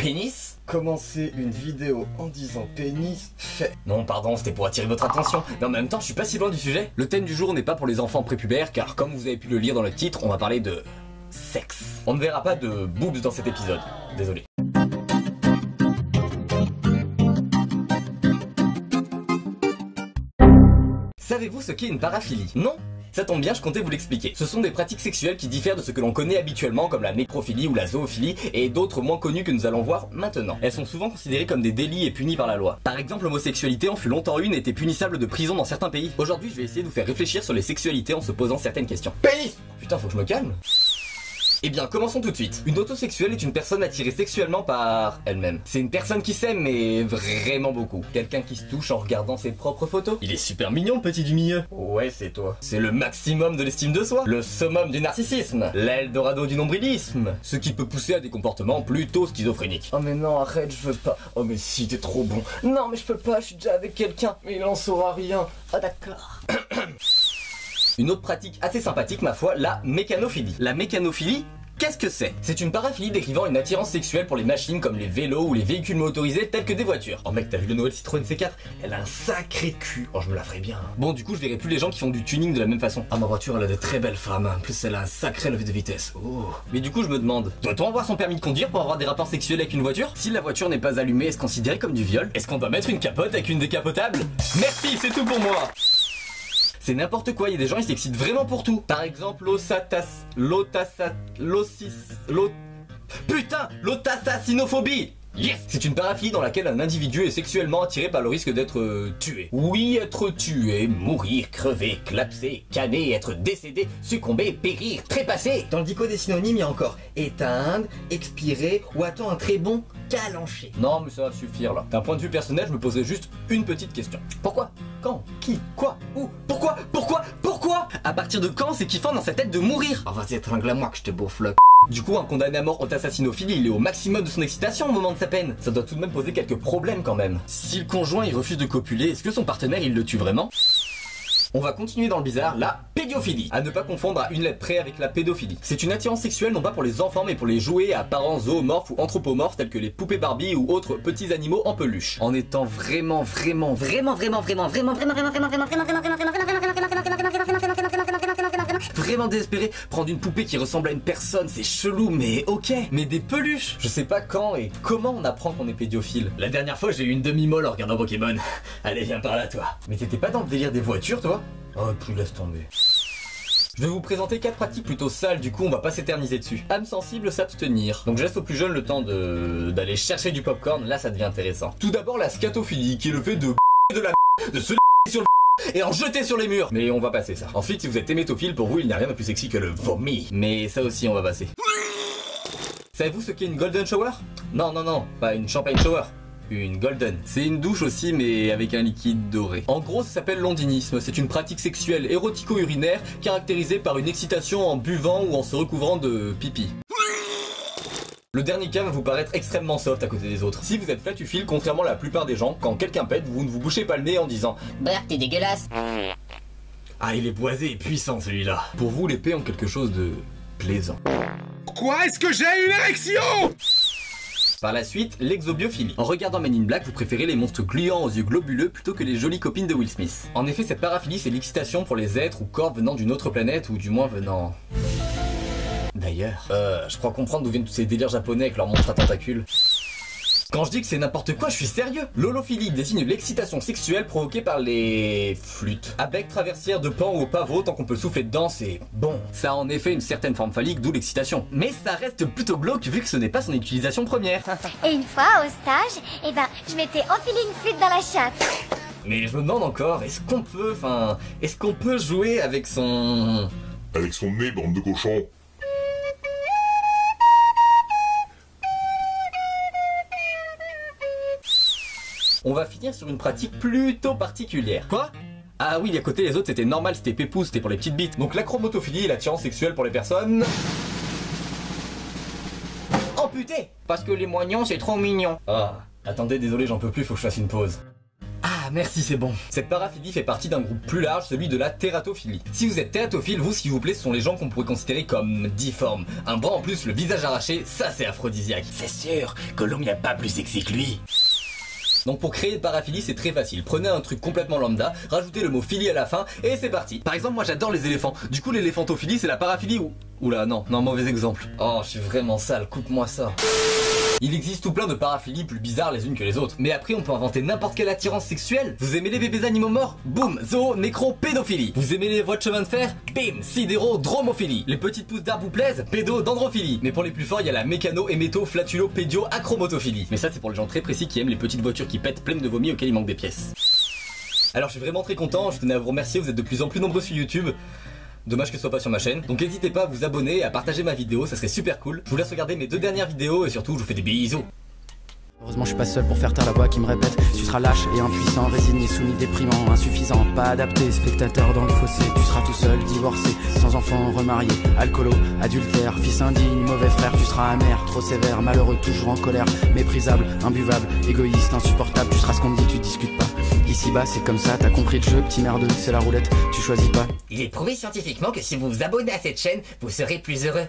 pénis? Commencer une vidéo en disant pénis, fait. Non pardon, c'était pour attirer votre attention. Mais en même temps, je suis pas si loin du sujet. Le thème du jour n'est pas pour les enfants prépubères, car comme vous avez pu le lire dans le titre, on va parler de sexe. On ne verra pas de boobs dans cet épisode. Désolé. Savez-vous ce qu'est une paraphilie? Non? Ça tombe bien, je comptais vous l'expliquer. Ce sont des pratiques sexuelles qui diffèrent de ce que l'on connaît habituellement comme la nécrophilie ou la zoophilie et d'autres moins connues que nous allons voir maintenant. Elles sont souvent considérées comme des délits et punies par la loi. Par exemple, l'homosexualité en fut longtemps une et était punissable de prison dans certains pays. Aujourd'hui, je vais essayer de vous faire réfléchir sur les sexualités en se posant certaines questions. Pénis! Putain, faut que je me calme. Eh bien, commençons tout de suite. Une autosexuelle est une personne attirée sexuellement par elle-même. C'est une personne qui s'aime, mais vraiment beaucoup. Quelqu'un qui se touche en regardant ses propres photos. Il est super mignon, le petit du milieu. Ouais, c'est toi. C'est le maximum de l'estime de soi. Le summum du narcissisme. L'Eldorado du nombrilisme. Ce qui peut pousser à des comportements plutôt schizophréniques. Oh mais non, arrête, je veux pas. Oh mais si, t'es trop bon. Non mais je peux pas, je suis déjà avec quelqu'un. Mais il en saura rien. Oh d'accord. Une autre pratique assez sympathique, ma foi, la mécanophilie. La mécanophilie, qu'est-ce que c'est? C'est une paraphilie décrivant une attirance sexuelle pour les machines comme les vélos ou les véhicules motorisés tels que des voitures. Oh mec, t'as vu le Noël Citroën C4? Elle a un sacré cul. Oh, je me la ferais bien. Bon, du coup, je verrai plus les gens qui font du tuning de la même façon. Ah, ma voiture, elle a de très belles femmes. En plus, elle a un sacré levé de vitesse. Oh. Mais du coup, je me demande, doit-on avoir son permis de conduire pour avoir des rapports sexuels avec une voiture? Si la voiture n'est pas allumée, est-ce considéré comme du viol? Est-ce qu'on doit mettre une capote avec une décapotable? Merci, c'est tout pour moi. C'est n'importe quoi, il y a des gens ils s'excitent vraiment pour tout. Par exemple, l'otassinophobie. Yes! C'est une paraphilie dans laquelle un individu est sexuellement attiré par le risque d'être tué. Oui, être tué, mourir, crever, clapser, canner, être décédé, succomber, périr, trépasser. Dans le dico des synonymes, il y a encore éteindre, expirer ou attends un très bon calancher. Non mais ça va suffire là. D'un point de vue personnel, je me posais juste une petite question. Pourquoi? Quand? Qui? Quoi? Où? Pourquoi? Pourquoi? À partir de quand c'est kiffant dans sa tête de mourir? Oh vas-y, étrangle-moi que je te bouffe le. Du coup, un condamné à mort otassinophile, il est au maximum de son excitation au moment de sa peine. Ça doit tout de même poser quelques problèmes quand même. Si le conjoint il refuse de copuler, est-ce que son partenaire il le tue vraiment? On va continuer dans le bizarre, la pédophilie. À ne pas confondre à une lettre près avec la pédophilie. C'est une attirance sexuelle non pas pour les enfants mais pour les jouets à apparence zoomorphes ou anthropomorphes tels que les poupées Barbie ou autres petits animaux en peluche. En étant vraiment désespéré, prendre une poupée qui ressemble à une personne, c'est chelou, mais ok. Mais des peluches, je sais pas quand et comment on apprend qu'on est pédophile. La dernière fois, j'ai eu une demi-molle en regardant Pokémon. Allez, viens par là, toi. Mais t'étais pas dans le délire des voitures, toi? Oh, puis laisse tomber. Je vais vous présenter 4 pratiques plutôt sales, du coup on va pas s'éterniser dessus. Âme sensible, s'abstenir. Donc je laisse aux plus jeunes le temps d'aller chercher du popcorn, là ça devient intéressant. Tout d'abord la scatophilie, qui est le fait de de se sur le et en jeter sur les murs. Mais on va passer ça. Ensuite, si vous êtes hémétophile, pour vous, il n'y a rien de plus sexy que le vomi. Mais ça aussi, on va passer. Savez-vous ce qu'est une golden shower? Non, pas une champagne shower. Une golden. C'est une douche aussi, mais avec un liquide doré. En gros, ça s'appelle l'ondinisme. C'est une pratique sexuelle érotico-urinaire caractérisée par une excitation en buvant ou en se recouvrant de pipi. Le dernier cas va vous paraître extrêmement soft à côté des autres. Si vous êtes flatuphile, contrairement à la plupart des gens, quand quelqu'un pète, vous ne vous bouchez pas le nez en disant Bref, t'es dégueulasse. Ah, il est boisé et puissant celui-là. Pour vous, les paix ont quelque chose de plaisant. Quoi? Est-ce que j'ai une érection? Par la suite, l'exobiophilie. En regardant Men in Black, vous préférez les monstres gluants aux yeux globuleux plutôt que les jolies copines de Will Smith. En effet, cette paraphilie, c'est l'excitation pour les êtres ou corps venant d'une autre planète ou du moins venant... D'ailleurs, je crois comprendre d'où viennent tous ces délires japonais avec leurs monstres à tentacules. Quand je dis que c'est n'importe quoi, je suis sérieux. L'holophilie désigne l'excitation sexuelle provoquée par les flûtes. À bec traversière de pan ou au pavot, tant qu'on peut souffler dedans, c'est bon. Ça a en effet une certaine forme phallique, d'où l'excitation. Mais ça reste plutôt glauque vu que ce n'est pas son utilisation première. Et une fois, au stage, je m'étais enfilé une flûte dans la chatte. Mais je me demande encore, est-ce qu'on peut jouer avec son... Avec son nez, bande de cochons. On va finir sur une pratique plutôt particulière. Quoi? Ah oui, à côté les autres c'était normal, c'était pépou, c'était pour les petites bites. Donc l'acromotophilie est l'attirance sexuelle pour les personnes... amputées. Parce que les moignons c'est trop mignon. Ah, attendez, désolé, j'en peux plus, faut que je fasse une pause. Ah merci, c'est bon. Cette paraphilie fait partie d'un groupe plus large, celui de la tératophilie. Si vous êtes tératophile, vous, ce qui vous plaît, ce sont les gens qu'on pourrait considérer comme difformes. Un bras en plus, le visage arraché, ça c'est aphrodisiaque. C'est sûr que l'homme n'y a pas plus sexy que lui. Donc pour créer une paraphilie, c'est très facile. Prenez un truc complètement lambda, rajoutez le mot philie à la fin, et c'est parti. Par exemple, moi j'adore les éléphants. Du coup, l'éléphantophilie, c'est la paraphilie ou... Oula, non, mauvais exemple. Oh, je suis vraiment sale, coupe-moi ça. Il existe tout plein de paraphilies plus bizarres les unes que les autres. Mais après, on peut inventer n'importe quelle attirance sexuelle. Vous aimez les bébés animaux morts? Boum, zoo, nécro, pédophilie. Vous aimez les voies de chemin de fer? Bim, sidéro, dromophilie. Les petites pousses d'arbres vous plaisent? Pédo, dendrophilie. Mais pour les plus forts, il y a la mécano, héméto, flatulo, pédio, acromotophilie. Mais ça, c'est pour les gens très précis qui aiment les petites voitures qui pètent pleines de vomi auxquelles il manque des pièces. Alors, je suis vraiment très content, je tenais à vous remercier, vous êtes de plus en plus nombreux sur YouTube. Dommage que ce soit pas sur ma chaîne. Donc n'hésitez pas à vous abonner et à partager ma vidéo, ça serait super cool. Je vous laisse regarder mes 2 dernières vidéos et surtout je vous fais des bisous. Heureusement je suis pas seul pour faire taire la voix qui me répète. Tu seras lâche et impuissant, résigné, soumis, déprimant, insuffisant, pas adapté, spectateur dans le fossé. Tu seras tout seul, divorcé, sans enfant, remarié, alcoolo, adultère, fils indigne, mauvais frère. Tu seras amer, trop sévère, malheureux, toujours en colère, méprisable, imbuvable, égoïste, insupportable. Tu seras ce qu'on te dit, tu discutes pas. Ici bas c'est comme ça, t'as compris le jeu, petit merdeux, c'est la roulette, tu choisis pas. Il est prouvé scientifiquement que si vous vous abonnez à cette chaîne, vous serez plus heureux.